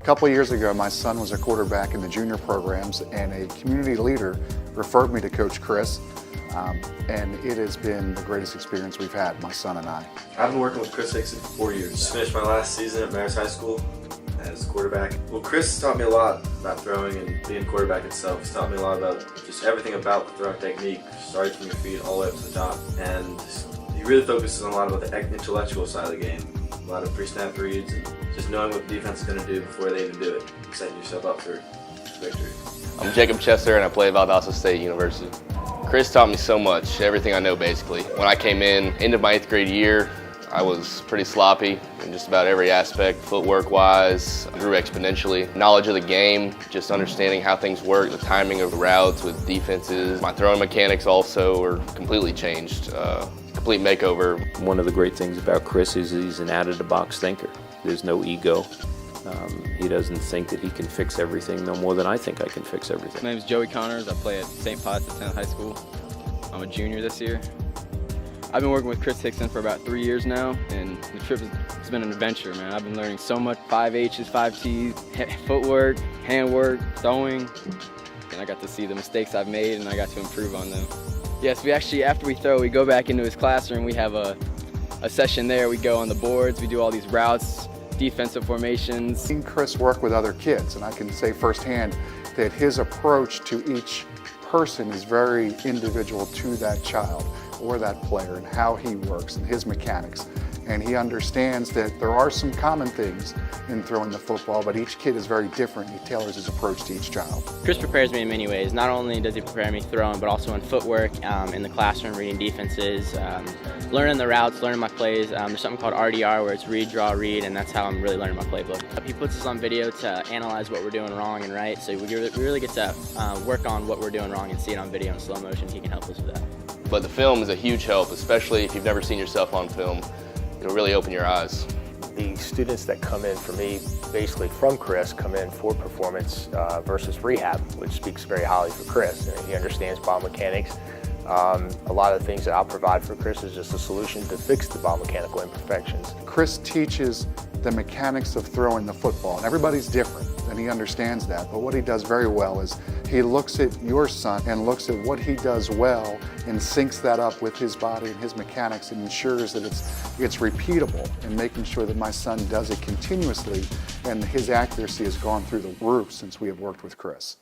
couple of years ago, my son was a quarterback in the junior programs, and a community leader referred me to Coach Chris, and it has been the greatest experience we've had, my son and I. I've been working with Chris Hixson for 4 years. Just finished my last season at Marist High School as quarterback. Well, Chris taught me a lot about throwing and being quarterback itself. He's taught me a lot about just everything about the throwing technique, starting from your feet all the way up to the top. And he really focuses on a lot about the intellectual side of the game. A lot of pre-snap reads and just knowing what the defense is going to do before they even do it. Setting yourself up for victory. I'm Jacob Chester and I play at Valdosta State University. Chris taught me so much, everything I know basically. When I came in, end of my 8th grade year, I was pretty sloppy in just about every aspect, footwork-wise. I grew exponentially. Knowledge of the game, just understanding how things work, the timing of routes with defenses. My throwing mechanics also were completely changed. Complete makeover. One of the great things about Chris is he's an out-of-the-box thinker. There's no ego. He doesn't think that he can fix everything no more than I think I can fix everything. My name is Joey Connors. I play at St. Pius at High School. I'm a junior this year. I've been working with Chris Hixson for about 3 years now, and the trip has been an adventure, man. I've been learning so much, 5 H's, 5 T's, footwork, handwork, throwing, and I got to see the mistakes I've made, and I got to improve on them. Yes, we actually, after we throw, we go back into his classroom. We have a session there. We go on the boards. We do all these routes, defensive formations. Seeing Chris work with other kids, and I can say firsthand that his approach to each person is very individual to that child or that player and how he works and his mechanics. And he understands that there are some common things in throwing the football, but each kid is very different. He tailors his approach to each child. Chris prepares me in many ways. Not only does he prepare me throwing, but also in footwork, in the classroom, reading defenses, learning the routes, learning my plays. There's something called RDR where it's read, draw, read, and that's how I'm really learning my playbook. He puts us on video to analyze what we're doing wrong and right, so we really get to work on what we're doing wrong and see it on video in slow motion. He can help us with that. But the film is a huge help, especially if you've never seen yourself on film. It'll really open your eyes. The students that come in for me, basically from Chris, come in for performance versus rehab, which speaks very highly for Chris. And he understands biomechanics. A lot of the things that I'll provide for Chris is just a solution to fix the biomechanical imperfections. Chris teaches the mechanics of throwing the football, and everybody's different, and he understands that. But what he does very well is he looks at your son and looks at what he does well and syncs that up with his body and his mechanics and ensures that it's repeatable, and making sure that my son does it continuously, and his accuracy has gone through the roof since we have worked with Chris.